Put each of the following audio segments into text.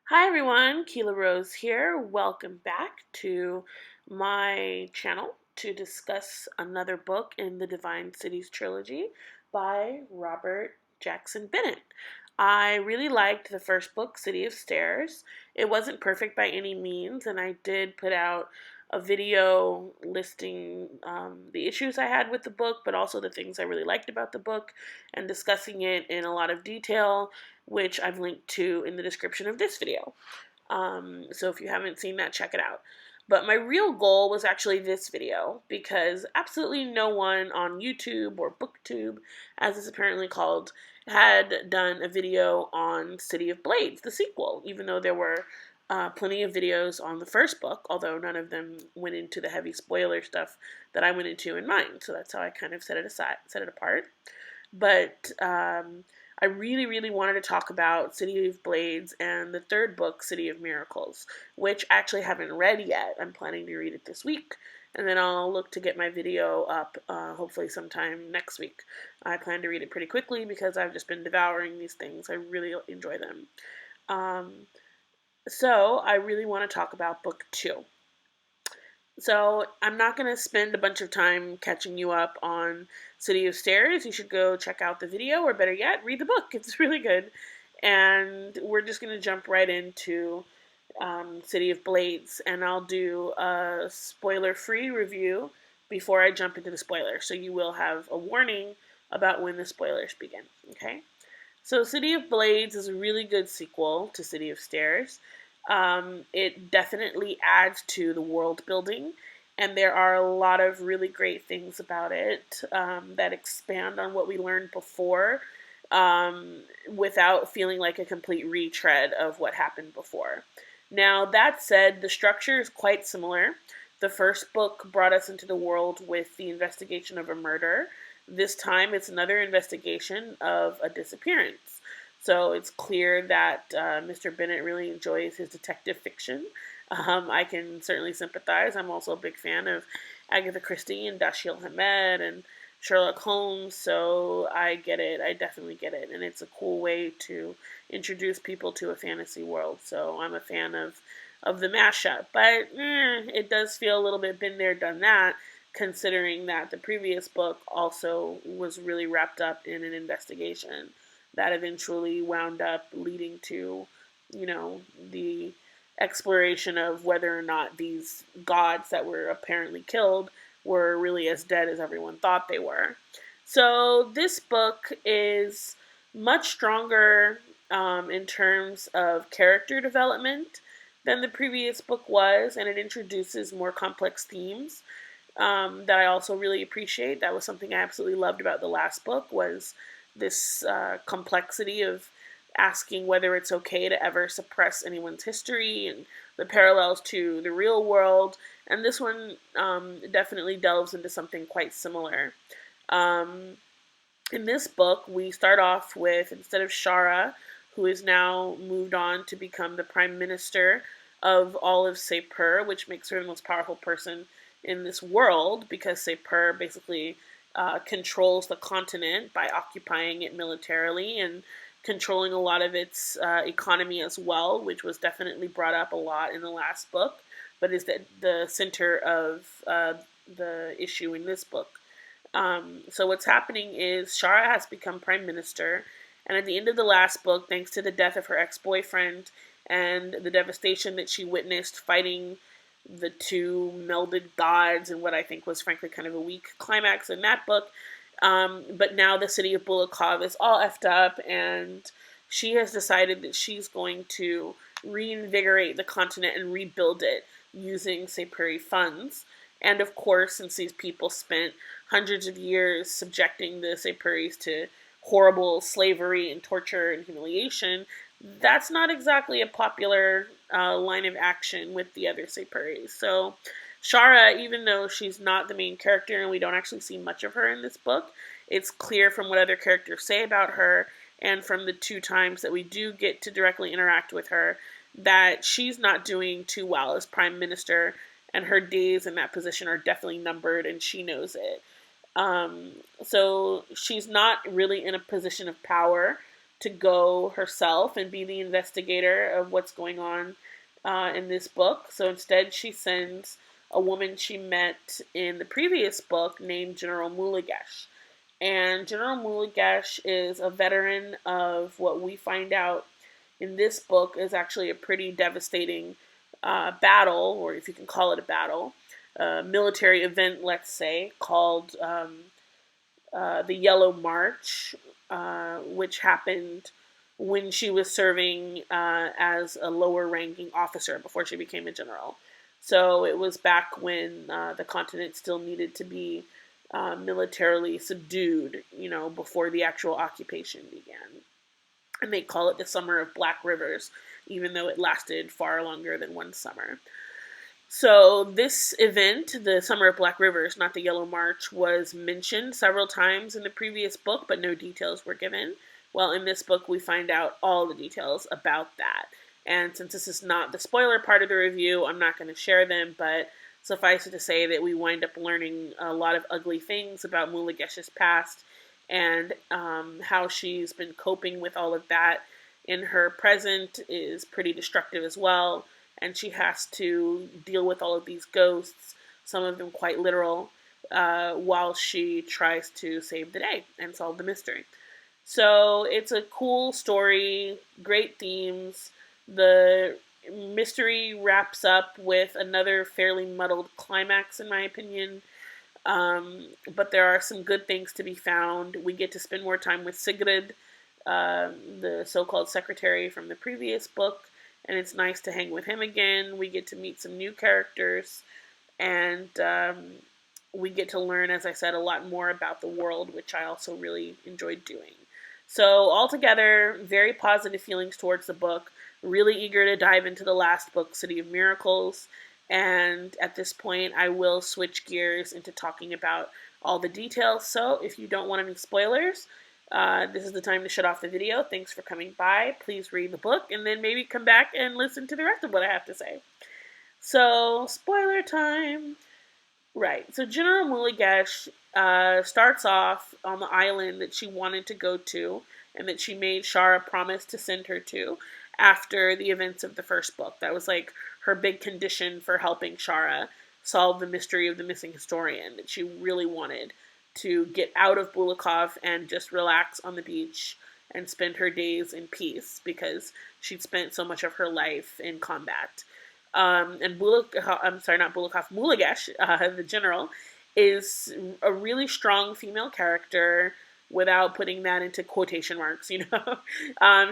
Hi everyone, Keela Rose here. Welcome back to my channel to discuss another book in the Divine Cities trilogy by Robert Jackson Bennett. I really liked the first book, City of Stairs. It wasn't perfect by any means, and I did put out a video listing the issues I had with the book, but also the things I really liked about the book and discussing it in a lot of detail, which I've linked to in the description of this video. So if you haven't seen that, check it out. But my real goal was actually this video because absolutely no one on YouTube or BookTube, as it's apparently called, had done a video on City of Blades, the sequel, even though there were plenty of videos on the first book, although none of them went into the heavy spoiler stuff that I went into in mine. So that's how I kind of set it apart. But I really, really wanted to talk about City of Blades and the third book, City of Miracles, which I actually haven't read yet. I'm planning to read it this week, and then I'll look to get my video up hopefully sometime next week. I plan to read it pretty quickly because I've just been devouring these things. I really enjoy them. Um, so I really want to talk about book 2. So I'm not going to spend a bunch of time catching you up on City of Stairs. You should go check out the video, or better yet, read the book. It's really good. And we're just going to jump right into City of Blades, and I'll do a spoiler-free review before I jump into the spoilers. So you will have a warning about when the spoilers begin, okay? So City of Blades is a really good sequel to City of Stairs. It definitely adds to the world building, and there are a lot of really great things about it that expand on what we learned before without feeling like a complete retread of what happened before. Now, that said, the structure is quite similar. The first book brought us into the world with the investigation of a murder. This time, it's another investigation of a disappearance. So it's clear that Mr. Bennett really enjoys his detective fiction. I can certainly sympathize. I'm also a big fan of Agatha Christie and Dashiell Hammett and Sherlock Holmes, so I get it. I definitely get it. And it's a cool way to introduce people to a fantasy world. So I'm a fan of the mashup. But it does feel a little bit been there, done that, considering that the previous book also was really wrapped up in an investigation that eventually wound up leading to, the exploration of whether or not these gods that were apparently killed were really as dead as everyone thought they were. So this book is much stronger in terms of character development than the previous book was, and it introduces more complex themes that I also really appreciate. That was something I absolutely loved about the last book, was this complexity of asking whether it's okay to ever suppress anyone's history and the parallels to the real world. And this one definitely delves into something quite similar. In this book, we start off with, instead of Shara, who is now moved on to become the prime minister of all of Sepur, which makes her the most powerful person in this world, because Sepur basically controls the continent by occupying it militarily and controlling a lot of its economy as well, which was definitely brought up a lot in the last book, but is the center of the issue in this book. So what's happening is Shara has become prime minister, and at the end of the last book, thanks to the death of her ex-boyfriend and the devastation that she witnessed fighting the two melded gods, and what I think was frankly kind of a weak climax in that book. But now the city of Bulakov is all effed up, and she has decided that she's going to reinvigorate the continent and rebuild it using Sepuri funds. And of course, since these people spent hundreds of years subjecting the Sepuris to horrible slavery and torture and humiliation, that's not exactly a popular line of action with the other Sepuris. So Shara, even though she's not the main character and we don't actually see much of her in this book, it's clear from what other characters say about her and from the 2 times that we do get to directly interact with her that she's not doing too well as prime minister, and her days in that position are definitely numbered, and she knows it. So she's not really in a position of power to go herself and be the investigator of what's going on in this book. So instead, she sends a woman she met in the previous book named General Mulagesh. And General Mulagesh is a veteran of what we find out in this book is actually a pretty devastating battle, or if you can call it a battle, military event, let's say, called the Yellow March, which happened when she was serving as a lower ranking officer before she became a general. So it was back when the continent still needed to be militarily subdued, before the actual occupation began. And they call it the Summer of Black Rivers, even though it lasted far longer than one summer. So this event, the Summer of Black Rivers, not the Yellow March, was mentioned several times in the previous book, but no details were given. Well, in this book, we find out all the details about that. And since this is not the spoiler part of the review, I'm not going to share them, but suffice it to say that we wind up learning a lot of ugly things about Mulagesh's past and how she's been coping with all of that in her present is pretty destructive as well. And she has to deal with all of these ghosts, some of them quite literal, while she tries to save the day and solve the mystery. So it's a cool story, great themes. The mystery wraps up with another fairly muddled climax, in my opinion. But there are some good things to be found. We get to spend more time with Sigrid, the so-called secretary from the previous book, and it's nice to hang with him again. We get to meet some new characters, and we get to learn, as I said, a lot more about the world, which I also really enjoyed doing. So altogether, very positive feelings towards the book. Really eager to dive into the last book, City of Miracles. And at this point, I will switch gears into talking about all the details. So if you don't want any spoilers, this is the time to shut off the video. Thanks for coming by. Please read the book and then maybe come back and listen to the rest of what I have to say. So, spoiler time. Right. So General Mulagesh starts off on the island that she wanted to go to and that she made Shara promise to send her to after the events of the first book. That was like her big condition for helping Shara solve the mystery of the missing historian, that she really wanted to get out of Bulakov and just relax on the beach and spend her days in peace because she'd spent so much of her life in combat. And Mulagesh, the general, is a really strong female character without putting that into quotation marks,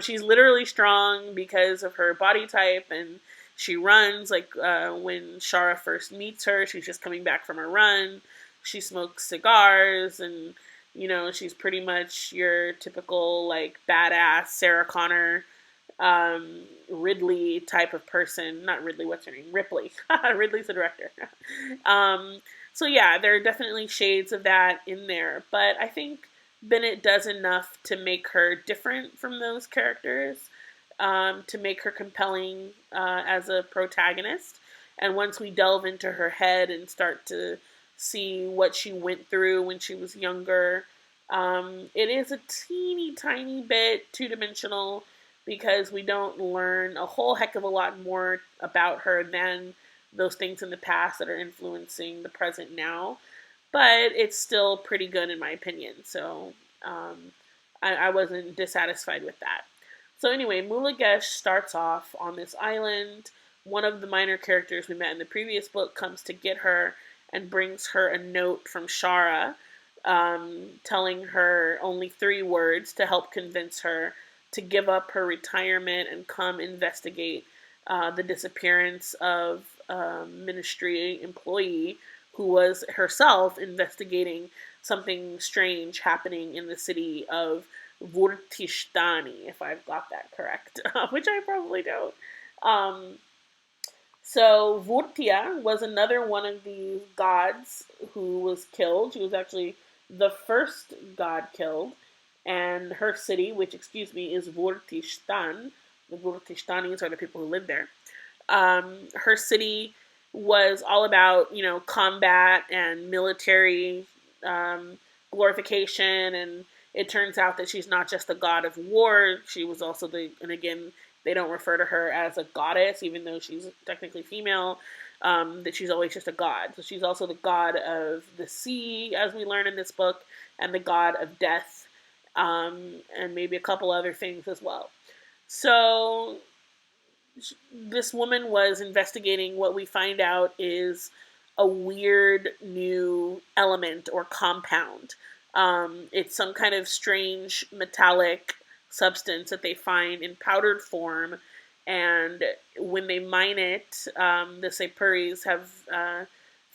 She's literally strong because of her body type, and she runs, when Shara first meets her, she's just coming back from a run. She smokes cigars, and, she's pretty much your typical, badass Sarah Connor, Ridley type of person. Not Ridley, what's her name? Ripley. Ridley's the director. So yeah, there are definitely shades of that in there, but I think Bennett does enough to make her different from those characters, to make her compelling as a protagonist. And once we delve into her head and start to see what she went through when she was younger, it is a teeny tiny bit two-dimensional because we don't learn a whole heck of a lot more about her than those things in the past that are influencing the present now. But it's still pretty good in my opinion, so I wasn't dissatisfied with that. So anyway, Mulagesh starts off on this island. One of the minor characters we met in the previous book comes to get her and brings her a note from Shara, telling her only 3 words to help convince her to give up her retirement and come investigate the disappearance of a ministry employee who was herself investigating something strange happening in the city of Vurtishtani, if I've got that correct, which I probably don't. So Vurtia was another one of these gods who was killed. She was actually the first god killed, and her city, which, is Vurtishtan. The Vurtishtanis are the people who live there. Her city was all about, combat and military glorification, and it turns out that she's not just the god of war, she was also and again, they don't refer to her as a goddess, even though she's technically female, that she's always just a god. So she's also the god of the sea, as we learn in this book, and the god of death, and maybe a couple other things as well. So this woman was investigating what we find out is a weird new element or compound. It's some kind of strange metallic substance that they find in powdered form, and when they mine it, the Sepuris have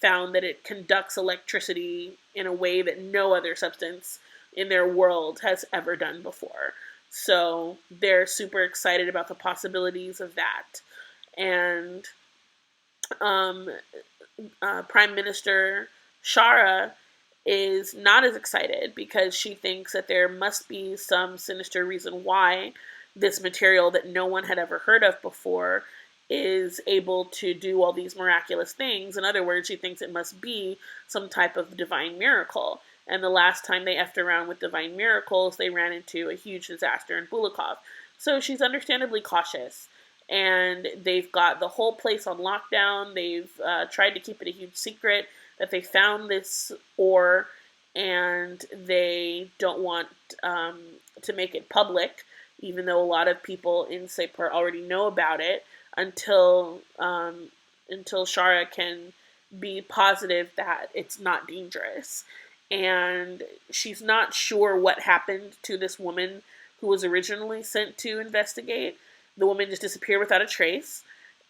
found that it conducts electricity in a way that no other substance in their world has ever done before. So they're super excited about the possibilities of that. And Prime Minister Shara is not as excited because she thinks that there must be some sinister reason why this material that no one had ever heard of before is able to do all these miraculous things. In other words, she thinks it must be some type of divine miracle. And the last time they effed around with divine miracles, they ran into a huge disaster in Bulakov. So she's understandably cautious. And they've got the whole place on lockdown. They've tried to keep it a huge secret that they found this ore, and they don't want to make it public, even though a lot of people in Sepur already know about it, until Shara can be positive that it's not dangerous. And she's not sure what happened to this woman who was originally sent to investigate. The woman just disappeared without a trace,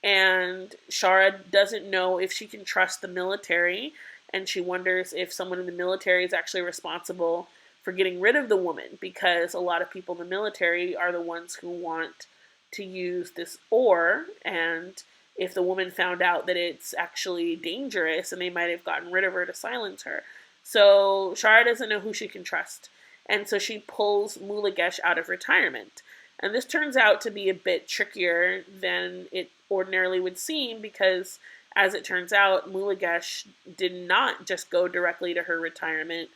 and Shara doesn't know if she can trust the military, and she wonders if someone in the military is actually responsible for getting rid of the woman, because a lot of people in the military are the ones who want to use this ore, and if the woman found out that it's actually dangerous, and they might have gotten rid of her to silence her. So Shara doesn't know who she can trust, and so she pulls Mulagesh out of retirement. And this turns out to be a bit trickier than it ordinarily would seem, because, as it turns out, Mulagesh did not just go directly to her retirement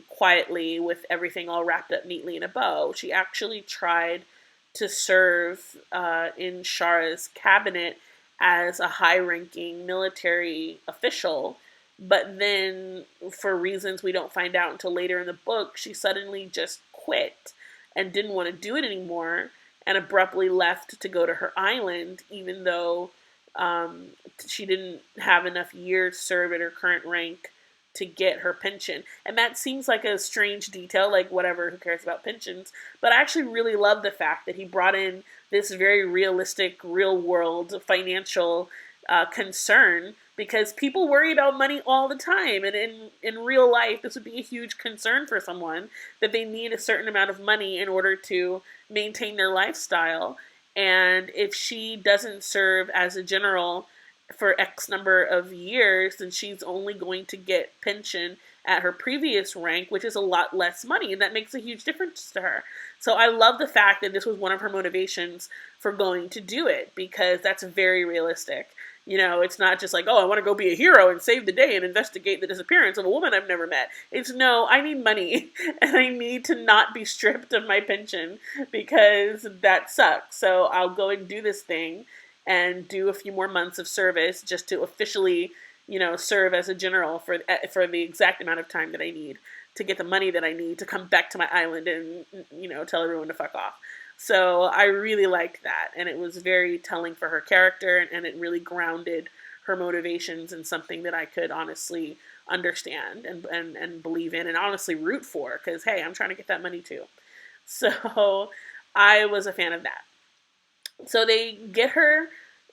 quietly with everything all wrapped up neatly in a bow. She actually tried to serve in Shara's cabinet as a high-ranking military official, but then, for reasons we don't find out until later in the book, she suddenly just quit and didn't want to do it anymore, and abruptly left to go to her island, even though she didn't have enough years served at her current rank to get her pension. And that seems like a strange detail, like whatever, who cares about pensions? But I actually really love the fact that he brought in this very realistic, real-world financial concern, because people worry about money all the time, and in real life, this would be a huge concern for someone, that they need a certain amount of money in order to maintain their lifestyle. And if she doesn't serve as a general for X number of years, then she's only going to get pension at her previous rank, which is a lot less money, and that makes a huge difference to her. So I love the fact that this was one of her motivations for going to do it, because that's very realistic. You know, it's not just like, oh, I want to go be a hero and save the day and investigate the disappearance of a woman I've never met. It's, no, I need money, and I need to not be stripped of my pension, because that sucks. So I'll go and do this thing and do a few more months of service just to officially, you know, serve as a general for the exact amount of time that I need to get the money that I need to come back to my island and, you know, tell everyone to fuck off. So I really liked that, and it was very telling for her character, and it really grounded her motivations in something that I could honestly understand and believe in, and honestly root for, because, hey, I'm trying to get that money too. So I was a fan of that. So they get her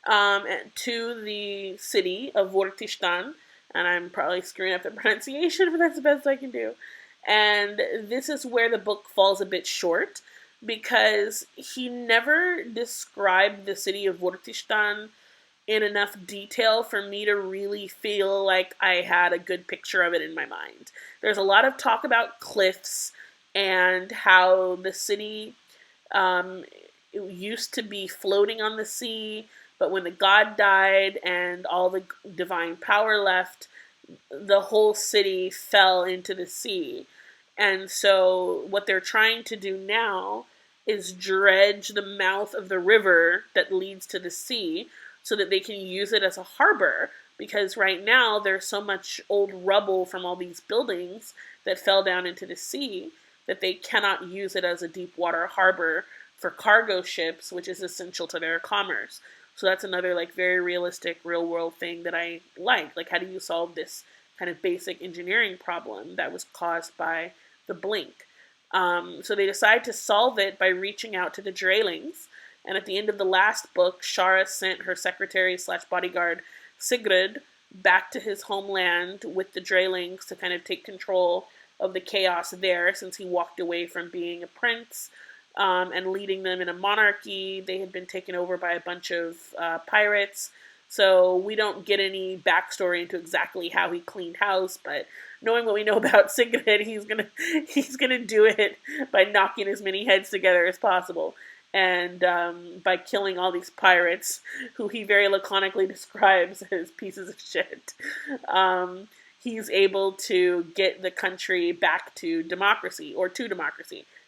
to the city of Vortistan, and I'm probably screwing up the pronunciation, but that's the best I can do. And this is where the book falls a bit short, because he never described the city of Vortistan in enough detail for me to really feel like I had a good picture of it in my mind. There's a lot of talk about cliffs and how the city it used to be floating on the sea, but when the god died and all the divine power left, the whole city fell into the sea. And so what they're trying to do now is dredge the mouth of the river that leads to the sea so that they can use it as a harbor. Because right now there's so much old rubble from all these buildings that fell down into the sea that they cannot use it as a deep water harbor for cargo ships, which is essential to their commerce. So that's another like very realistic, real world thing that I like. Like, how do you solve this kind of basic engineering problem that was caused by the blink? So they decide to solve it by reaching out to the Draylings. And at the end of the last book, Shara sent her secretary slash bodyguard Sigrid back to his homeland with the Draylings to kind of take control of the chaos there, since he walked away from being a prince and leading them in a monarchy. They had been taken over by a bunch of pirates. So we don't get any backstory into exactly how he cleaned house, but knowing what we know about Sigrid, he's gonna do it by knocking as many heads together as possible, and by killing all these pirates, who he very laconically describes as pieces of shit. He's able to get the country back to democracy,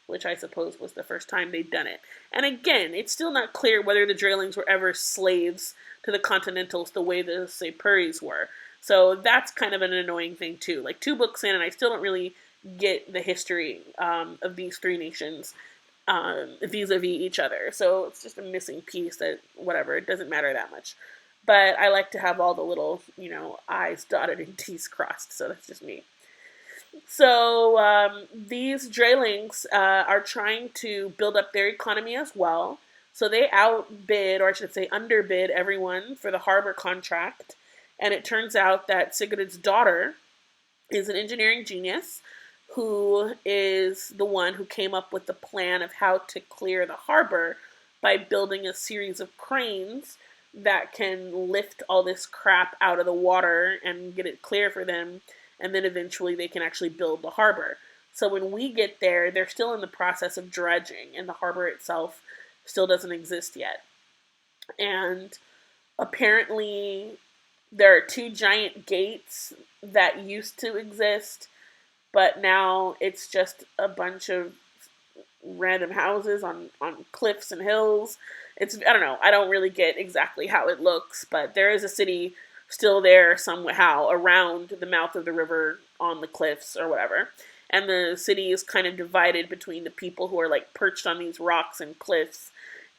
which I suppose was the first time they'd done it. And again, it's still not clear whether the Draylings were ever slaves to the Continentals the way the Sepuris were. So that's kind of an annoying thing too. Like, 2 books in, and I still don't really get the history of these 3 nations vis-a-vis each other. So it's just a missing piece that, whatever, it doesn't matter that much. But I like to have all the little, I's dotted and T's crossed. So that's just me. So these Draylings are trying to build up their economy as well. So they outbid, or I should say underbid, everyone for the harbor contract. And it turns out that Sigurd's daughter is an engineering genius who is the one who came up with the plan of how to clear the harbor by building a series of cranes that can lift all this crap out of the water and get it clear for them. And then eventually they can actually build the harbor. So when we get there, they're still in the process of dredging, and the harbor itself still doesn't exist yet. And apparently there are 2 giant gates that used to exist, but now it's just a bunch of random houses on cliffs and hills. I don't know, I don't really get exactly how it looks, but there is a city still there somehow around the mouth of the river on the cliffs or whatever. And the city is kind of divided between the people who are like perched on these rocks and cliffs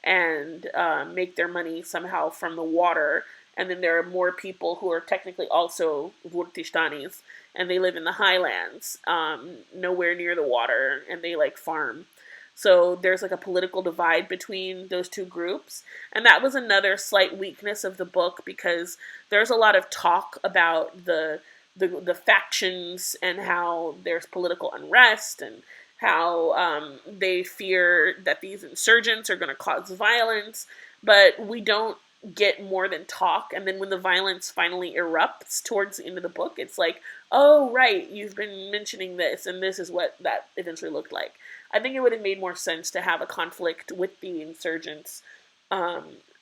and make their money somehow from the water. And then there are more people who are technically also Vurtistanis, and they live in the highlands, nowhere near the water, and they like farm. So there's like a political divide between those 2 groups. And that was another slight weakness of the book, because there's a lot of talk about the factions and how there's political unrest and how they fear that these insurgents are going to cause violence. But we don't get more than talk. And then when the violence finally erupts towards the end of the book, it's like, oh, right, you've been mentioning this, and this is what that eventually looked like. I think it would have made more sense to have a conflict with the insurgents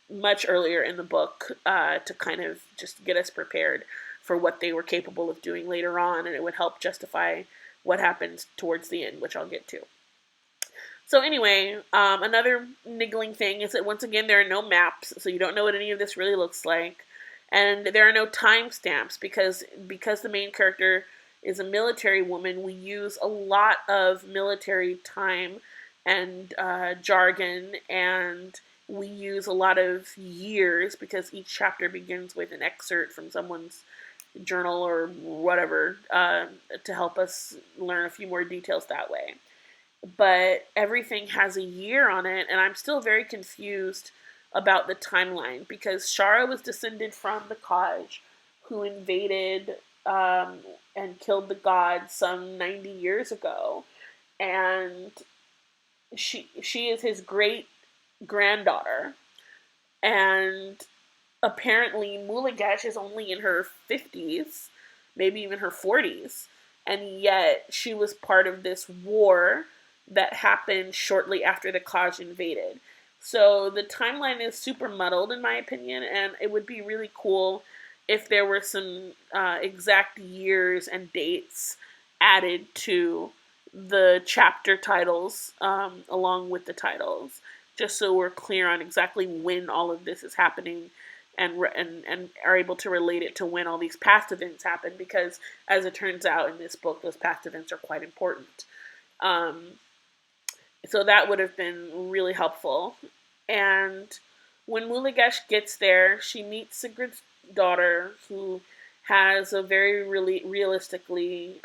much earlier in the book to kind of just get us prepared for what they were capable of doing later on, and it would help justify what happens towards the end, which I'll get to. So anyway, another niggling thing is that once again there are no maps, so you don't know what any of this really looks like, and there are no timestamps because the main character is a military woman. We use a lot of military time and jargon, and we use a lot of years because each chapter begins with an excerpt from someone's journal or whatever to help us learn a few more details that way. But everything has a year on it, and I'm still very confused about the timeline, because Shara was descended from the Kaj, who invaded and killed the gods some 90 years ago, and she is his great granddaughter, and apparently Mulagash is only in her 50s, maybe even her 40s, and yet she was part of this war that happened shortly after the Kaj invaded. So the timeline is super muddled in my opinion, and it would be really cool if there were some exact years and dates added to the chapter titles along with the titles, just so we're clear on exactly when all of this is happening, and are able to relate it to when all these past events happen, because as it turns out in this book, those past events are quite important. Um, so that would have been really helpful. And when Mulagesh gets there, she meets Sigrid's daughter, who has a very really realistically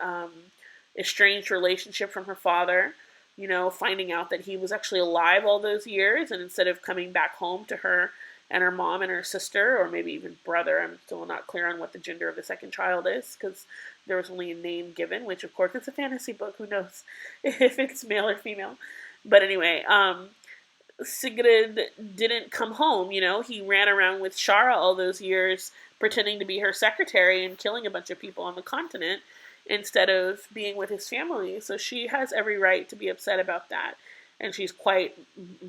estranged relationship from her father. You know, finding out that he was actually alive all those years, and instead of coming back home to her and her mom and her sister, or maybe even brother, I'm still not clear on what the gender of the second child is, because there was only a name given, which of course it's a fantasy book, who knows if it's male or female. But anyway, Sigrid didn't come home. You know, he ran around with Shara all those years, pretending to be her secretary and killing a bunch of people on the continent instead of being with his family. So she has every right to be upset about that. And she's quite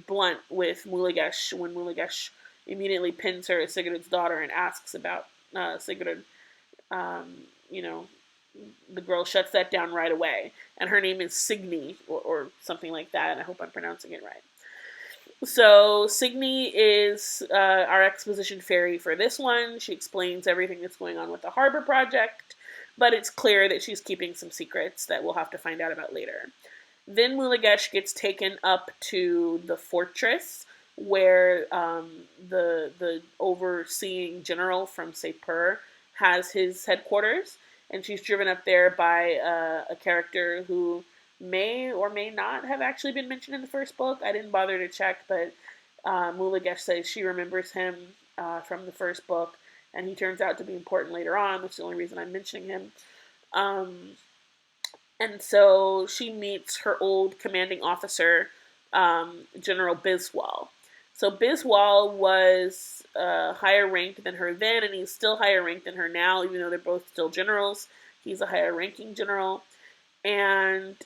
blunt with Mulagesh when Mulagesh immediately pins her as Sigrid's daughter and asks about Sigrid. You know, the girl shuts that down right away. And her name is Signy, or something like that. And I hope I'm pronouncing it right. So Signy is our exposition fairy for this one. She explains everything that's going on with the harbor project, but it's clear that she's keeping some secrets that we'll have to find out about later. Then Mulagesh gets taken up to the fortress where the overseeing general from Sepur has his headquarters, and she's driven up there by a character who may or may not have actually been mentioned in the first book. I didn't bother to check, but Mulagesh says she remembers him from the first book, and he turns out to be important later on. That's the only reason I'm mentioning him. And so she meets her old commanding officer, General Biswal. So Biswal was higher ranked than her then, and he's still higher ranked than her now, even though they're both still generals. He's a higher ranking general. And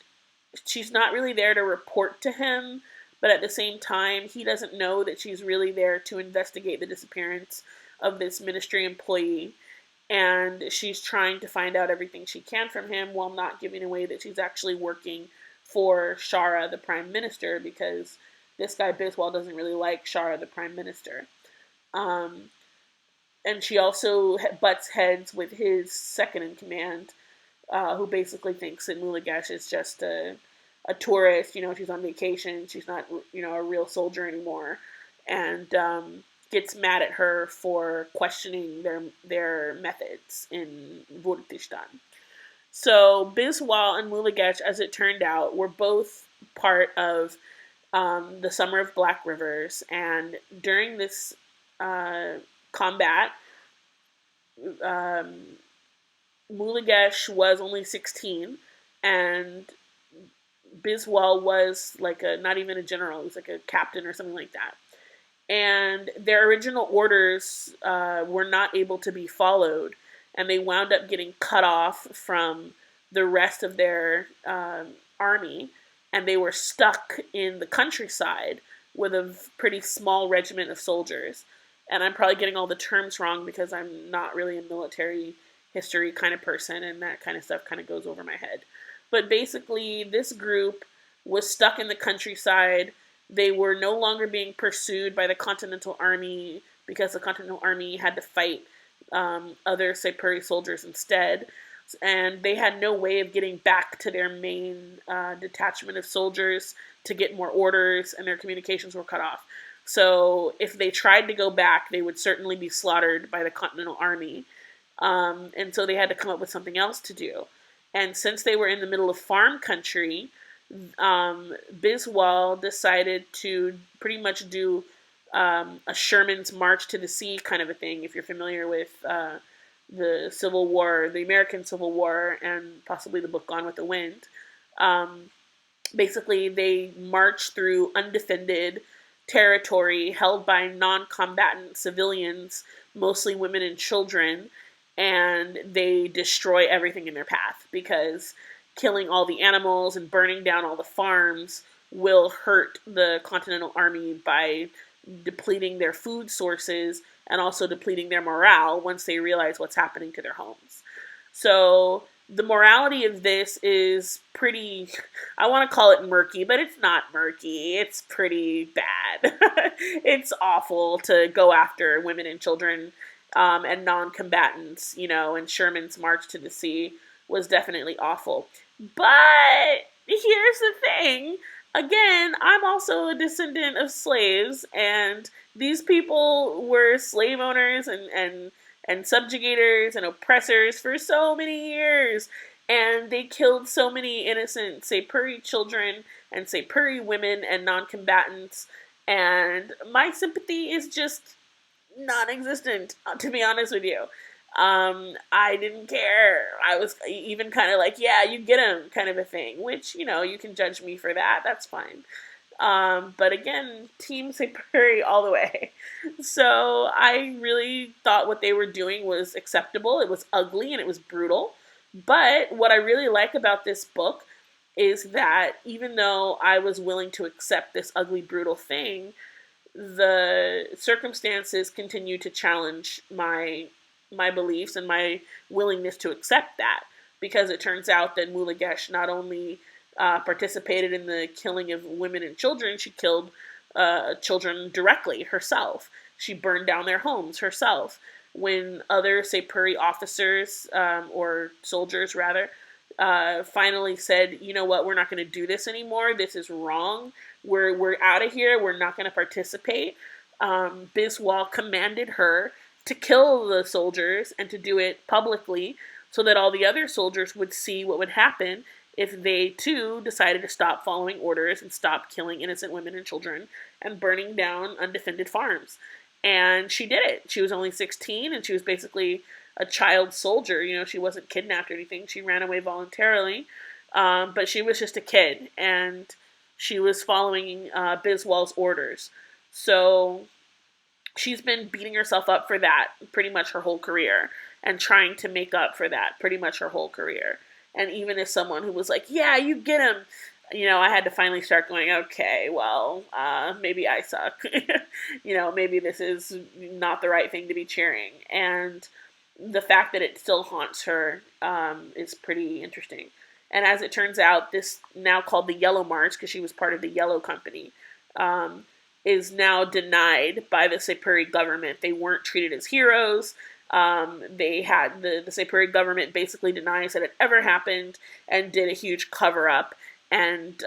she's not really there to report to him, but at the same time, he doesn't know that she's really there to investigate the disappearance of this ministry employee. And she's trying to find out everything she can from him while not giving away that she's actually working for Shara, the prime minister, because this guy Biswal doesn't really like Shara, the prime minister. And she also butts heads with his second in command, who basically thinks that Mulagesh is just a tourist. You know, she's on vacation. She's not, you know, a real soldier anymore. And gets mad at her for questioning their methods in Vurtistan. So Biswal and Mulagesh, as it turned out, were both part of the Summer of Black Rivers. And during this combat, Mulagesh was only 16, and Biswal was like not even a general. He was like a captain or something like that. And their original orders were not able to be followed, and they wound up getting cut off from the rest of their army, and they were stuck in the countryside with a pretty small regiment of soldiers. And I'm probably getting all the terms wrong because I'm not really a military history kind of person, and that kind of stuff kind of goes over my head. But basically, this group was stuck in the countryside. They were no longer being pursued by the Continental Army because the Continental Army had to fight other Sepuri soldiers instead. And they had no way of getting back to their main detachment of soldiers to get more orders, and their communications were cut off. So if they tried to go back, they would certainly be slaughtered by the Continental Army. And so they had to come up with something else to do. And since they were in the middle of farm country, Biswal decided to pretty much do a Sherman's March to the Sea kind of a thing, if you're familiar with the Civil War, the American Civil War, and possibly the book Gone with the Wind. Basically, they march through undefended territory held by non-combatant civilians, mostly women and children, and they destroy everything in their path, because killing all the animals and burning down all the farms will hurt the Continental Army by depleting their food sources and also depleting their morale once they realize what's happening to their homes. So The morality of this is pretty, I want to call it murky, but it's not murky. It's pretty bad. It's awful to go after women and children and non combatants, and Sherman's March to the Sea was definitely awful. But here's the thing. Again, I'm also a descendant of slaves, and these people were slave owners and subjugators and oppressors for so many years. And they killed so many innocent Sepuri children and Sepuri women and non-combatants. And my sympathy is just non-existent, to be honest with you. I didn't care. I was even kind of like, yeah, you get him kind of a thing, which, you can judge me for that. That's fine. But again, Team Sepuri all the way. So I really thought what they were doing was acceptable. It was ugly and it was brutal. But what I really like about this book is that even though I was willing to accept this ugly, brutal thing, the circumstances continue to challenge my beliefs and my willingness to accept that, because it turns out that Mulagesh not only participated in the killing of women and children, she killed children directly herself. She burned down their homes herself. When other Sepuri officers, or soldiers rather, finally said, you know what, we're not going to do this anymore. This is wrong. We're out of here. We're not going to participate. Biswal commanded her to kill the soldiers and to do it publicly so that all the other soldiers would see what would happen if they too decided to stop following orders and stop killing innocent women and children and burning down undefended farms. And she did it. She was only 16 and she was basically a child soldier. She wasn't kidnapped or anything. She ran away voluntarily. But she was just a kid and she was following Biswal's orders. So she's been beating herself up for that pretty much her whole career and trying to make up for that pretty much her whole career. And even as someone who was like, yeah, you get him, I had to finally start going, okay, well, maybe I suck. Maybe this is not the right thing to be cheering. And the fact that it still haunts her is pretty interesting. And as it turns out, this now called the Yellow March, because she was part of the Yellow Company, is now denied by the Sepuri government. They weren't treated as heroes. They had the Sepuri government basically denies that it ever happened and did a huge cover-up and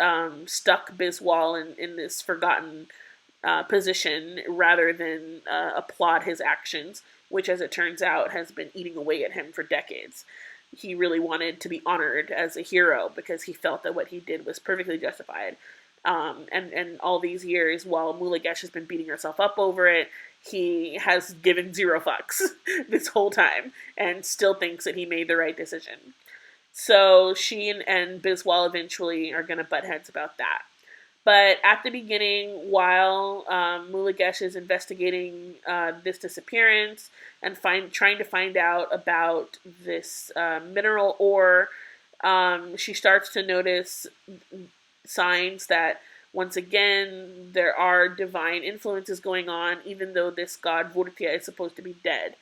stuck Biswal in this forgotten position rather than applaud his actions, which, as it turns out, has been eating away at him for decades. He really wanted to be honored as a hero because he felt that what he did was perfectly justified. And all these years, while Mulagesh has been beating herself up over it, he has given zero fucks this whole time and still thinks that he made the right decision. So she and Biswal eventually are going to butt heads about that. But at the beginning, while Mulagesh is investigating this disappearance and trying to find out about this mineral ore, she starts to notice signs that, once again, there are divine influences going on, even though this god Vurtia is supposed to be dead.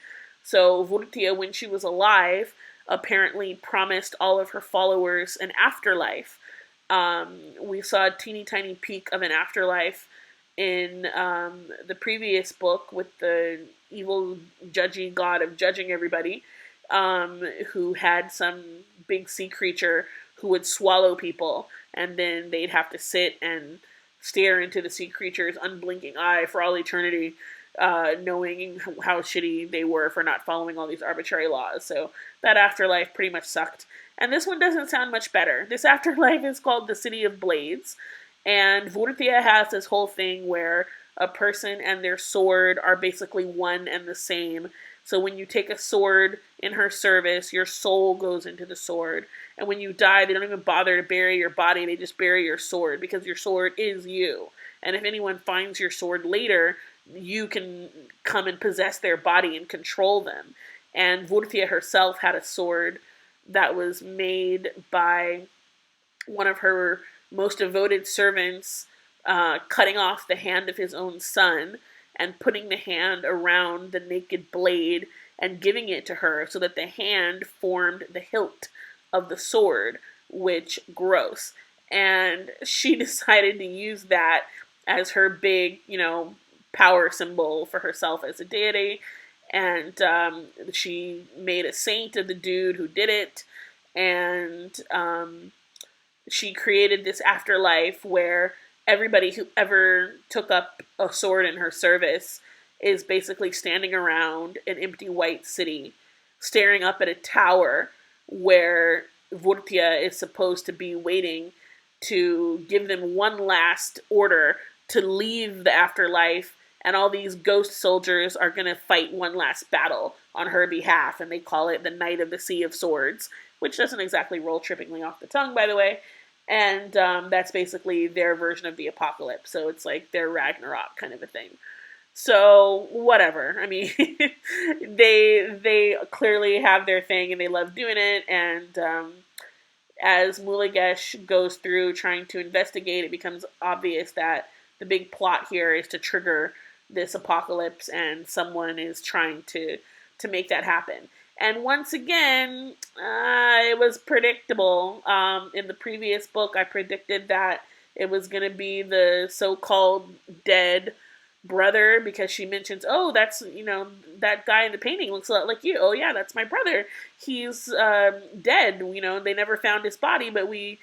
So Vurtia, when she was alive, apparently promised all of her followers an afterlife. We saw a teeny tiny peek of an afterlife in the previous book with the evil judgy god of judging everybody, who had some big sea creature who would swallow people, and then they'd have to sit and stare into the sea creature's unblinking eye for all eternity, knowing how shitty they were for not following all these arbitrary laws. So that afterlife pretty much sucked. And this one doesn't sound much better. This afterlife is called the City of Blades, and Vurtia has this whole thing where a person and their sword are basically one and the same. So when you take a sword in her service, your soul goes into the sword. And when you die, they don't even bother to bury your body, they just bury your sword, because your sword is you. And if anyone finds your sword later, you can come and possess their body and control them. And Vurtia herself had a sword that was made by one of her most devoted servants, cutting off the hand of his own son and putting the hand around the naked blade and giving it to her so that the hand formed the hilt of the sword, which gross. And she decided to use that as her big, power symbol for herself as a deity. And she made a saint of the dude who did it. And she created this afterlife where everybody who ever took up a sword in her service is basically standing around an empty white city, staring up at a tower where Vurtia is supposed to be waiting to give them one last order to leave the afterlife, and all these ghost soldiers are going to fight one last battle on her behalf, and they call it the Night of the Sea of Swords, which doesn't exactly roll trippingly off the tongue, by the way. And that's basically their version of the apocalypse. So it's like their Ragnarok kind of a thing. So whatever. I mean, they clearly have their thing and they love doing it. And as Mulagesh goes through trying to investigate, it becomes obvious that the big plot here is to trigger this apocalypse, and someone is trying to make that happen. And once again, it was predictable. In the previous book, I predicted that it was going to be the so-called dead brother, because she mentions, oh, that's, that guy in the painting looks a lot like you. Oh, yeah, that's my brother. He's dead. They never found his body, but he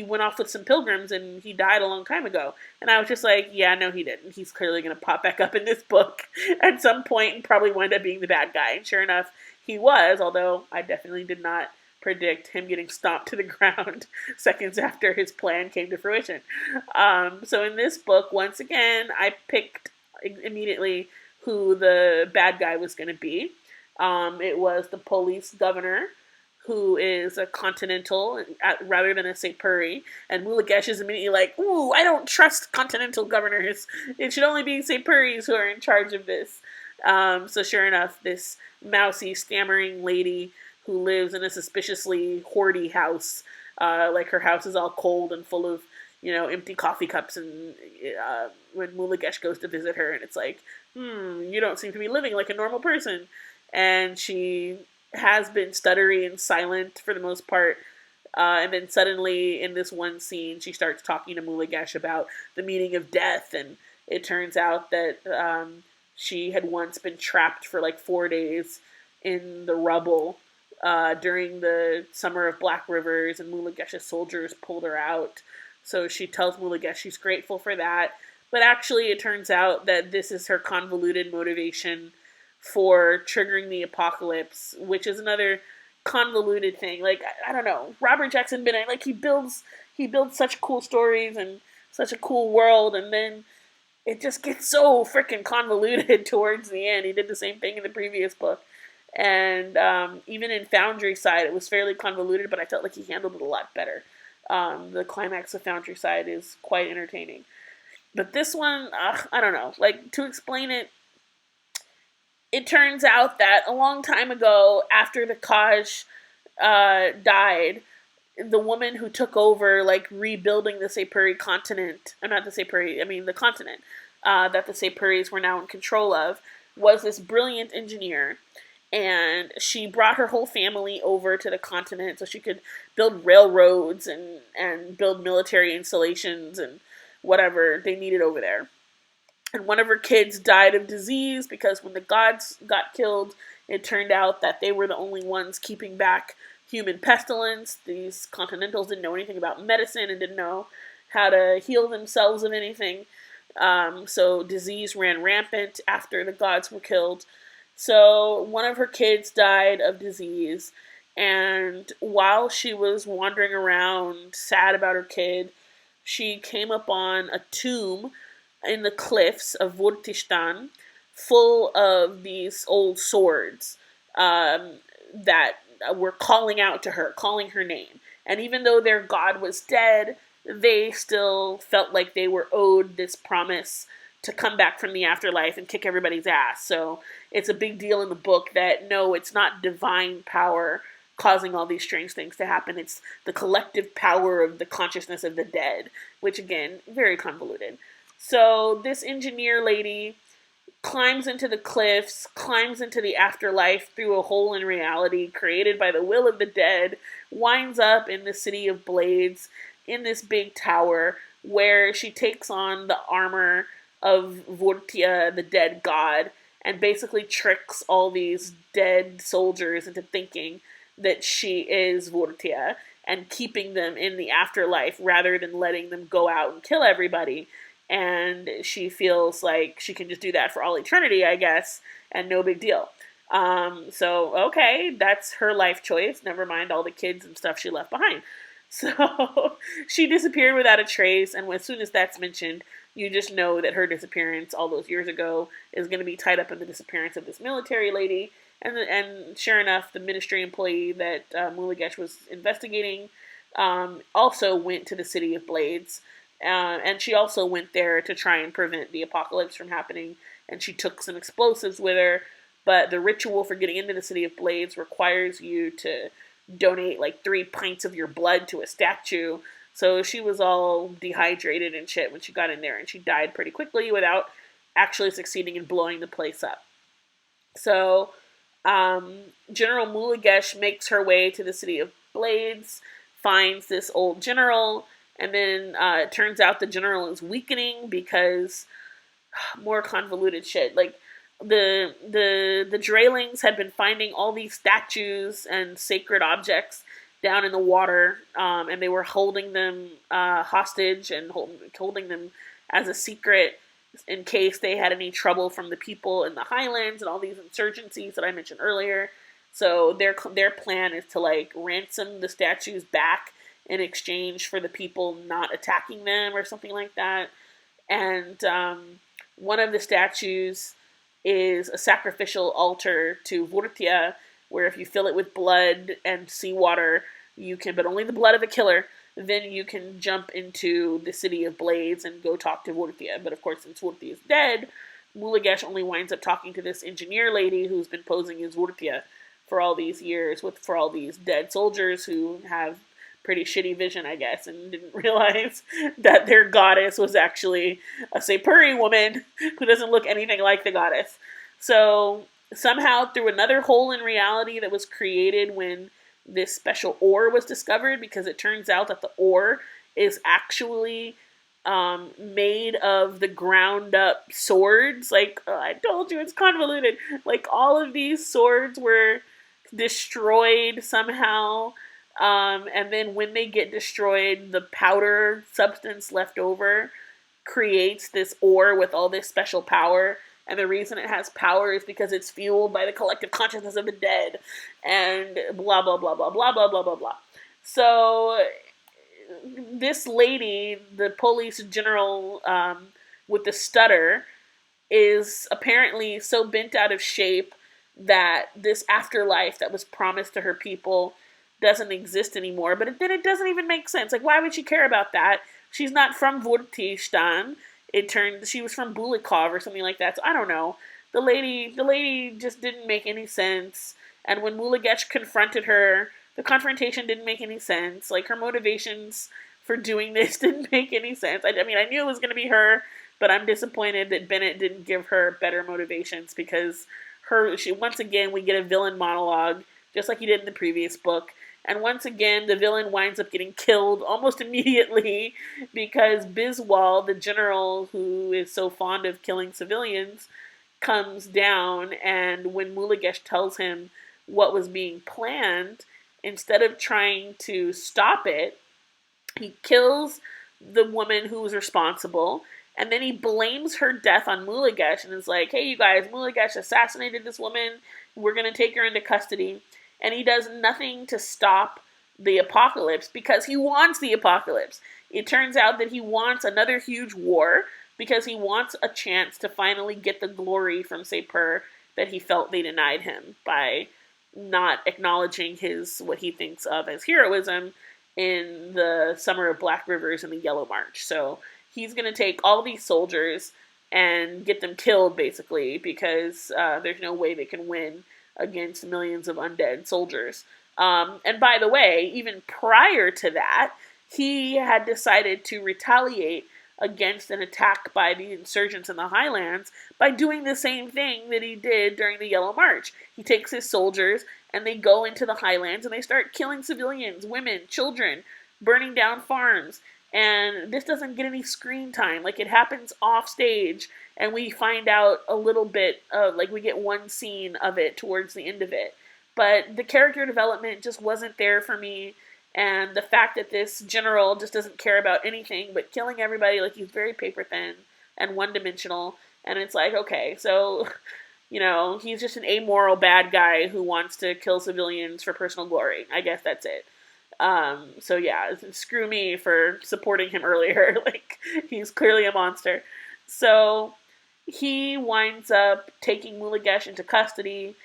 went off with some pilgrims and he died a long time ago. And I was just like, yeah, no, he didn't. He's clearly going to pop back up in this book at some point and probably wind up being the bad guy. And sure enough, he was, although I definitely did not predict him getting stomped to the ground seconds after his plan came to fruition. So in this book, once again, I picked immediately who the bad guy was going to be. It was the police governor, who is a continental rather than a Sepuri. And Mulagesh is immediately like, ooh, I don't trust continental governors. It should only be Sepuris who are in charge of this. So sure enough, this mousy, stammering lady who lives in a suspiciously hoardy house, like her house is all cold and full of, empty coffee cups. And when Mulagesh goes to visit her, and it's like, you don't seem to be living like a normal person. And she has been stuttery and silent for the most part. And then suddenly in this one scene, she starts talking to Mulagesh about the meaning of death. And it turns out that she had once been trapped for like 4 days in the rubble during the Summer of Black Rivers, and Mulagesh's soldiers pulled her out. So she tells Mulagesh she's grateful for that. But actually it turns out that this is her convoluted motivation for triggering the apocalypse, which is another convoluted thing. Like, I don't know, Robert Jackson Bennett, like, he builds such cool stories and such a cool world, and then it just gets so freaking convoluted towards the end. He did the same thing in the previous book, and even in Foundry Side, it was fairly convoluted, but I felt like he handled it a lot better. The climax of Foundry Side is quite entertaining, but this one, I don't know, like, to explain it, it turns out that a long time ago, after the Kaj died, the woman who took over, like, rebuilding the Sepuri continent, not the Sepuri, I mean the continent, that the Sepuris were now in control of, was this brilliant engineer. And she brought her whole family over to the continent so she could build railroads and build military installations and whatever they needed over there. And one of her kids died of disease because when the gods got killed, it turned out that they were the only ones keeping back human pestilence. These Continentals didn't know anything about medicine and didn't know how to heal themselves of anything. So disease ran rampant after the gods were killed. So one of her kids died of disease. And while she was wandering around sad about her kid, she came upon a tomb in the cliffs of Vurtistan, full of these old swords that were calling out to her, calling her name. And even though their god was dead, they still felt like they were owed this promise to come back from the afterlife and kick everybody's ass. So it's a big deal in the book that, no, it's not divine power causing all these strange things to happen. It's the collective power of the consciousness of the dead, which, again, very convoluted. So this engineer lady climbs into the cliffs, climbs into the afterlife through a hole in reality created by the will of the dead, winds up in the city of Blades in this big tower where she takes on the armor of Vortia, the dead god, and basically tricks all these dead soldiers into thinking that she is Vortia and keeping them in the afterlife rather than letting them go out and kill everybody. And she feels like she can just do that for all eternity, I guess, and no big deal. So, okay, that's her life choice. Never mind all the kids and stuff she left behind. So, she disappeared without a trace, and as soon as that's mentioned, you just know that her disappearance all those years ago is going to be tied up in the disappearance of this military lady. And sure enough, the ministry employee that Mulagesh was investigating also went to the city of Blades. And she also went there to try and prevent the apocalypse from happening. And she took some explosives with her. But the ritual for getting into the city of Blades requires you to donate like 3 pints of your blood to a statue. So she was all dehydrated and shit when she got in there. And she died pretty quickly without actually succeeding in blowing the place up. So General Mulagesh makes her way to the city of Blades, finds this old general, and then it turns out the general is weakening because more convoluted shit. Like the Draylings had been finding all these statues and sacred objects down in the water, and they were holding them hostage and holding them as a secret in case they had any trouble from the people in the highlands and all these insurgencies that I mentioned earlier. So their plan is to like ransom the statues back in exchange for the people not attacking them or something like that. And one of the statues is a sacrificial altar to Vortia, where if you fill it with blood and seawater, you can, but only the blood of a killer, then you can jump into the city of Blades and go talk to Vortia. But of course, since Vortia is dead, Mulagesh only winds up talking to this engineer lady who's been posing as Vortia for all these years, for all these dead soldiers who have pretty shitty vision, I guess, and didn't realize that their goddess was actually a Saipuri woman who doesn't look anything like the goddess. So somehow, through another hole in reality that was created when this special ore was discovered, because it turns out that the ore is actually made of the ground up swords. Like, I told you, it's convoluted. Like, all of these swords were destroyed somehow. And then when they get destroyed, the powder substance left over creates this ore with all this special power. And the reason it has power is because it's fueled by the collective consciousness of the dead. And blah, blah, blah, blah, blah, blah, blah, blah, blah. So this lady, the police general with the stutter, is apparently so bent out of shape that this afterlife that was promised to her people doesn't exist anymore. But then it doesn't even make sense. Like, why would she care about that? She's not from Vortistan. She was from Bulikov or something like that. So I don't know. The lady just didn't make any sense. And when Mulagesh confronted her, the confrontation didn't make any sense. Like, her motivations for doing this didn't make any sense. I mean, I knew it was going to be her, but I'm disappointed that Bennett didn't give her better motivations, because once again, we get a villain monologue, just like he did in the previous book. And once again, the villain winds up getting killed almost immediately because Biswal, the general who is so fond of killing civilians, comes down, and when Mulagesh tells him what was being planned, instead of trying to stop it, he kills the woman who was responsible, and then he blames her death on Mulagesh and is like, hey, you guys, Mulagesh assassinated this woman. We're going to take her into custody. And he does nothing to stop the apocalypse because he wants the apocalypse. It turns out that he wants another huge war because he wants a chance to finally get the glory from Saipur that he felt they denied him by not acknowledging what he thinks of as heroism in the Summer of Black Rivers and the Yellow March. So he's going to take all these soldiers and get them killed, basically, because there's no way they can win against millions of undead soldiers. And by the way, even prior to that, he had decided to retaliate against an attack by the insurgents in the highlands by doing the same thing that he did during the Yellow March. He takes his soldiers and they go into the highlands and they start killing civilians, women, children, burning down farms. And this doesn't get any screen time. Like, it happens off stage, and we find out a little bit of, like, we get one scene of it towards the end of it. But the character development just wasn't there for me. And the fact that this general just doesn't care about anything but killing everybody, like, he's very paper thin and one-dimensional. And it's like, okay, so, you know, he's just an amoral bad guy who wants to kill civilians for personal glory. I guess that's it. So yeah, screw me for supporting him earlier. Like, he's clearly a monster. So he winds up taking Mulagesh into custody,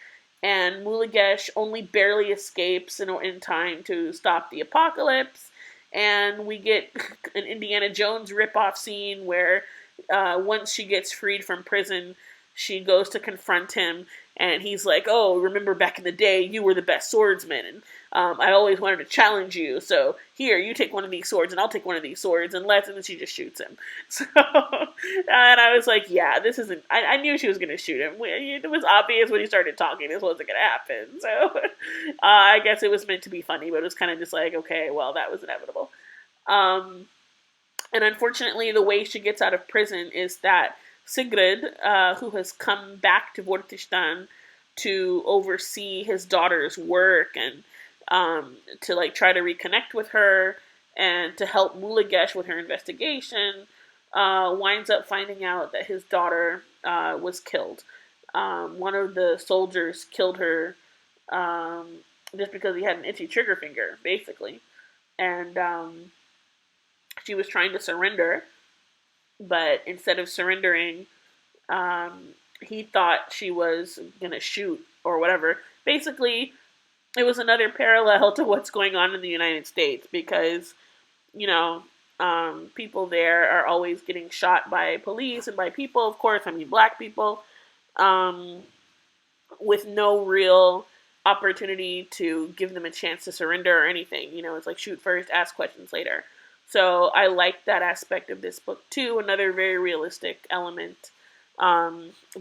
and Mulagesh only barely escapes in time to stop the apocalypse. And we get an Indiana Jones ripoff scene where once she gets freed from prison, she goes to confront him, and he's like, oh, remember back in the day, you were the best swordsman, and I always wanted to challenge you, so here, you take one of these swords, and I'll take one of these swords, and then she just shoots him. So, and I was like, yeah, this isn't, I knew she was going to shoot him. It was obvious when he started talking, this wasn't going to happen, so I guess it was meant to be funny, but it was kind of just like, okay, well, that was inevitable. And unfortunately, the way she gets out of prison is that Sigrid, who has come back to Vortistan to oversee his daughter's work and to like try to reconnect with her and to help Mulagesh with her investigation, winds up finding out that his daughter was killed. One of the soldiers killed her just because he had an itchy trigger finger, basically. And she was trying to surrender, but instead of surrendering, he thought she was going to shoot or whatever. Basically, it was another parallel to what's going on in the United States because, you know, people there are always getting shot by police and by people, of course, I mean black people, with no real opportunity to give them a chance to surrender or anything. You know, it's like shoot first, ask questions later. So I like that aspect of this book too, another very realistic element,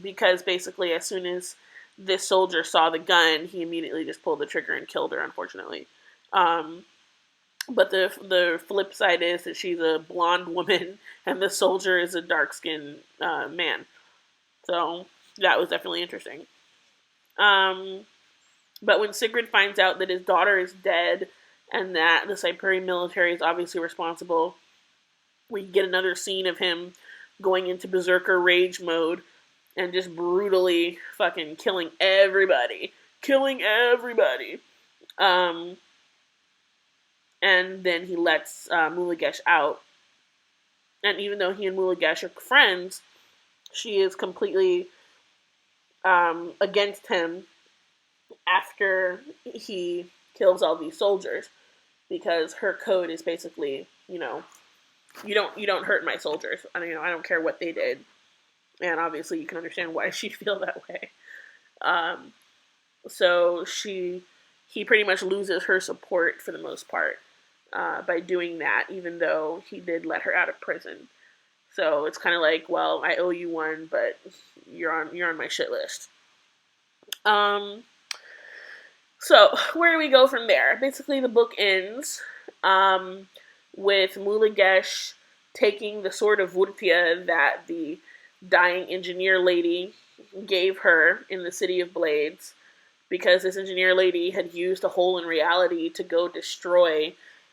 because basically as soon as this soldier saw the gun, he immediately just pulled the trigger and killed her, unfortunately. But the flip side is that she's a blonde woman and the soldier is a dark-skinned man. So that was definitely interesting. But when Sigrid finds out that his daughter is dead and that the Siberian military is obviously responsible, we get another scene of him going into berserker rage mode and just brutally fucking killing everybody. And then he lets Mulagesh out. And even though he and Mulagesh are friends, she is completely against him after he kills all these soldiers, because her code is basically, you know, you don't hurt my soldiers. I mean, I don't care what they did. And obviously you can understand why she'd feel that way. So he pretty much loses her support for the most part by doing that, even though he did let her out of prison. So it's kind of like, well, I owe you one, but you're on my shit list. So where do we go from there? Basically, the book ends with Mulagesh taking the sword of Vurtia that the dying engineer lady gave her in the City of Blades, because this engineer lady had used a hole in reality to go destroy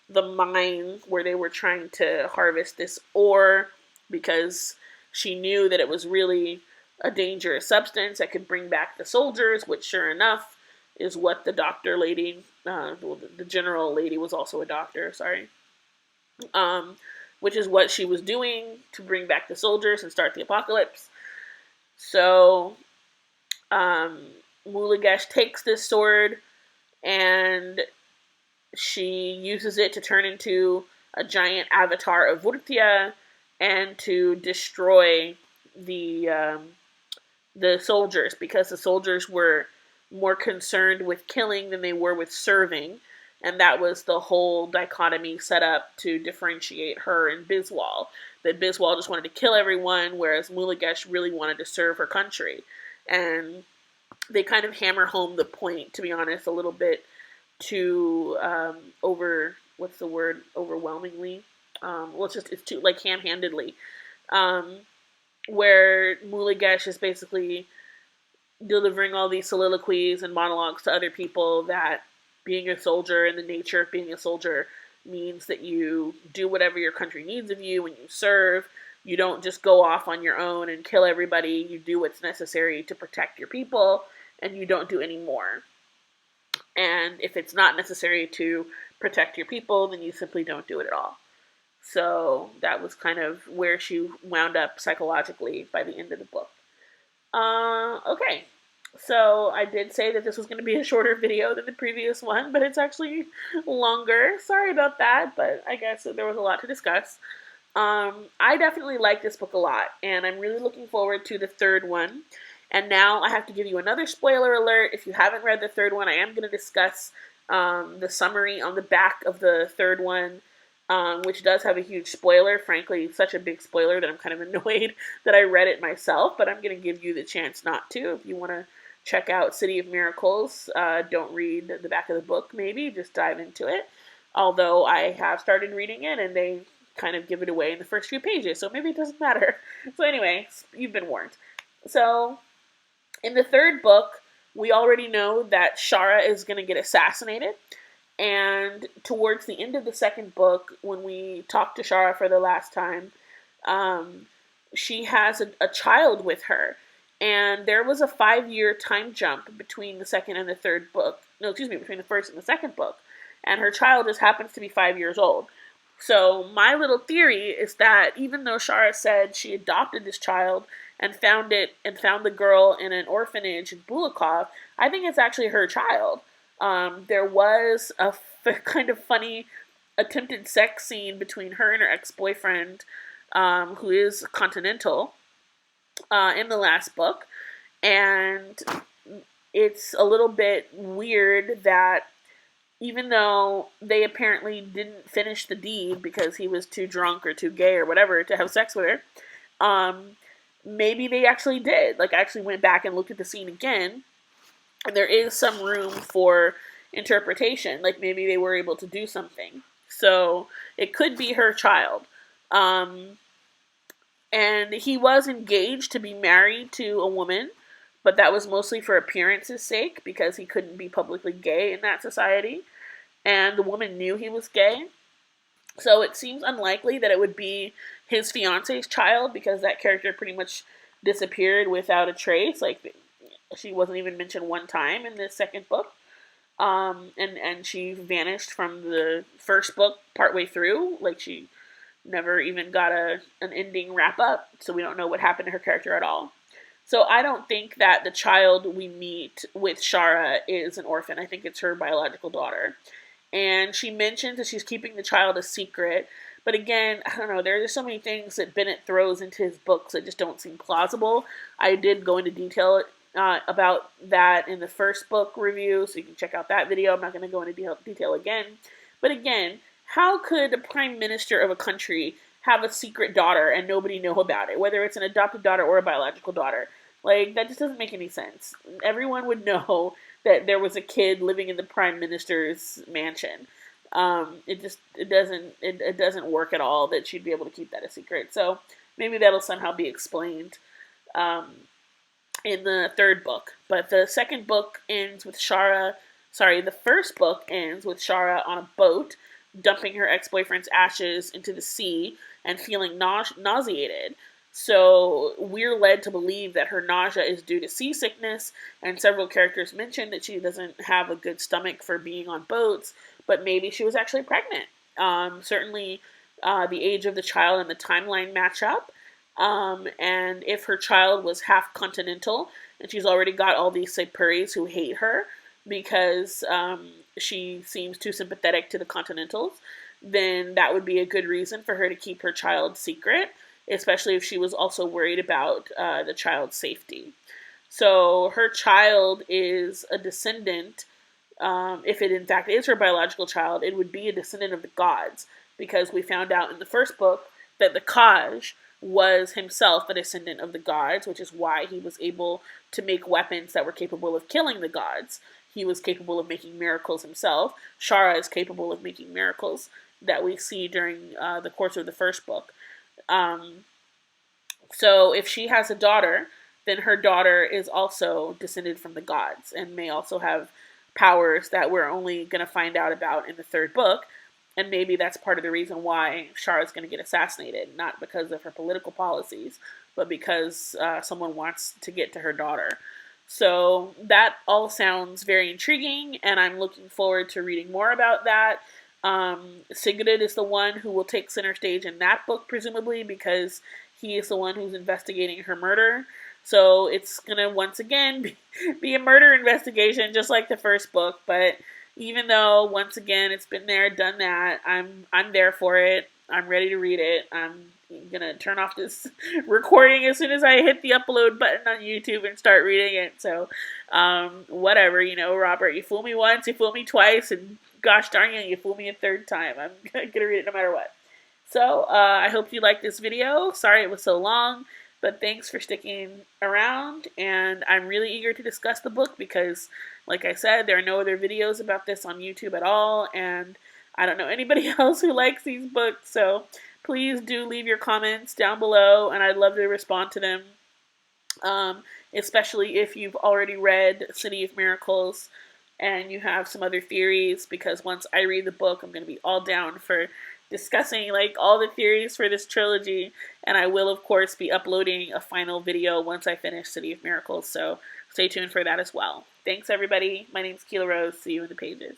the mine where they were trying to harvest this ore, because she knew that it was really a dangerous substance that could bring back the soldiers, which sure enough is what the doctor lady, the general lady was also a doctor, sorry, which is what she was doing to bring back the soldiers and start the apocalypse. So Mulagesh takes this sword and she uses it to turn into a giant avatar of Vurtia and to destroy the soldiers, because the soldiers were more concerned with killing than they were with serving, and that was the whole dichotomy set up to differentiate her and Biswal. that Biswal just wanted to kill everyone, whereas Mulagesh really wanted to serve her country. And they kind of hammer home the point, to be honest, a little bit too overwhelmingly. It's too, like, ham-handedly. Where Mulagesh is basically delivering all these soliloquies and monologues to other people that being a soldier and the nature of being a soldier means that you do whatever your country needs of you when you serve. You don't just go off on your own and kill everybody. You do what's necessary to protect your people, and you don't do any more. And if it's not necessary to protect your people, then you simply don't do it at all. So that was kind of where she wound up psychologically by the end of the book. Okay. So I did say that this was going to be a shorter video than the previous one, but it's actually longer. Sorry about that, but I guess there was a lot to discuss. I definitely like this book a lot, and I'm really looking forward to the third one. And now I have to give you another spoiler alert. If you haven't read the third one, I am going to discuss the summary on the back of the third one, which does have a huge spoiler. Frankly, such a big spoiler that I'm kind of annoyed that I read it myself, but I'm going to give you the chance not to. If you want to check out City of Miracles, don't read the back of the book, maybe. Just dive into it. Although I have started reading it, and they kind of give it away in the first few pages, so maybe it doesn't matter. So anyway, you've been warned. So in the third book, we already know that Shara is going to get assassinated. And towards the end of the second book, when we talk to Shara for the last time, she has a child with her. And there was a 5-year time jump between the second and the third book. No, excuse me, between the first and the second book. And her child just happens to be 5 years old. So my little theory is that even though Shara said she adopted this child and found the girl in an orphanage in Bulakov, I think it's actually her child. There was a kind of funny attempted sex scene between her and her ex-boyfriend, who is continental, in the last book. And it's a little bit weird that even though they apparently didn't finish the deed because he was too drunk or too gay or whatever to have sex with her, maybe they actually did. Like, I actually went back and looked at the scene again, and there is some room for interpretation. Like, maybe they were able to do something. So it could be her child. And he was engaged to be married to a woman, but that was mostly for appearance's sake because he couldn't be publicly gay in that society. And the woman knew he was gay. So it seems unlikely that it would be his fiance's child because that character pretty much disappeared without a trace. Like, she wasn't even mentioned one time in the second book. And she vanished from the first book partway through. Like, she never even got an ending wrap up. So we don't know what happened to her character at all. So I don't think that the child we meet with Shara is an orphan. I think it's her biological daughter. And she mentions that she's keeping the child a secret. But again, I don't know, there are just so many things that Bennett throws into his books that just don't seem plausible. I did go into detail about that in the first book review, so you can check out that video. I'm not going to go into detail again. But again, how could a prime minister of a country have a secret daughter and nobody know about it, whether it's an adopted daughter or a biological daughter? Like, that just doesn't make any sense. Everyone would know that there was a kid living in the prime minister's mansion. It doesn't work at all that she'd be able to keep that a secret. So maybe that'll somehow be explained in the third book. But the second book ends with the first book ends with Shara on a boat, dumping her ex-boyfriend's ashes into the sea and feeling nauseated. So we're led to believe that her nausea is due to seasickness, and several characters mention that she doesn't have a good stomach for being on boats, but maybe she was actually pregnant. Certainly the age of the child and the timeline match up. And if her child was half continental, and she's already got all these Seipuris who hate her because she seems too sympathetic to the continentals, then that would be a good reason for her to keep her child secret, especially if she was also worried about the child's safety. So her child is a descendant. If it in fact is her biological child, it would be a descendant of the gods, because we found out in the first book that the Kaj was himself a descendant of the gods, which is why he was able to make weapons that were capable of killing the gods. He was capable of making miracles himself. Shara is capable of making miracles that we see during the course of the first book. So if she has a daughter, then her daughter is also descended from the gods and may also have powers that we're only going to find out about in the third book. And maybe that's part of the reason why Shara is going to get assassinated, not because of her political policies, but because someone wants to get to her daughter. So that all sounds very intriguing, and I'm looking forward to reading more about that. Sigrid is the one who will take center stage in that book, presumably, because he is the one who's investigating her murder. So it's going to, once again, be a murder investigation, just like the first book, but even though, once again, it's been there, done that, I'm there for it. I'm ready to read it. I'm going to turn off this recording as soon as I hit the upload button on YouTube and start reading it. So, whatever, Robert, you fool me once, you fool me twice, and gosh darn it, you fool me a third time. I'm going to read it no matter what. So, I hope you liked this video. Sorry it was so long, but thanks for sticking around, and I'm really eager to discuss the book because, like I said, there are no other videos about this on YouTube at all, and I don't know anybody else who likes these books, so please do leave your comments down below, and I'd love to respond to them, especially if you've already read City of Miracles and you have some other theories, because once I read the book, I'm going to be all down for discussing all the theories for this trilogy, and I will of course be uploading a final video once I finish City of Miracles, so stay tuned for that as well. Thanks everybody, my name's Keela Rose, see you in the pages.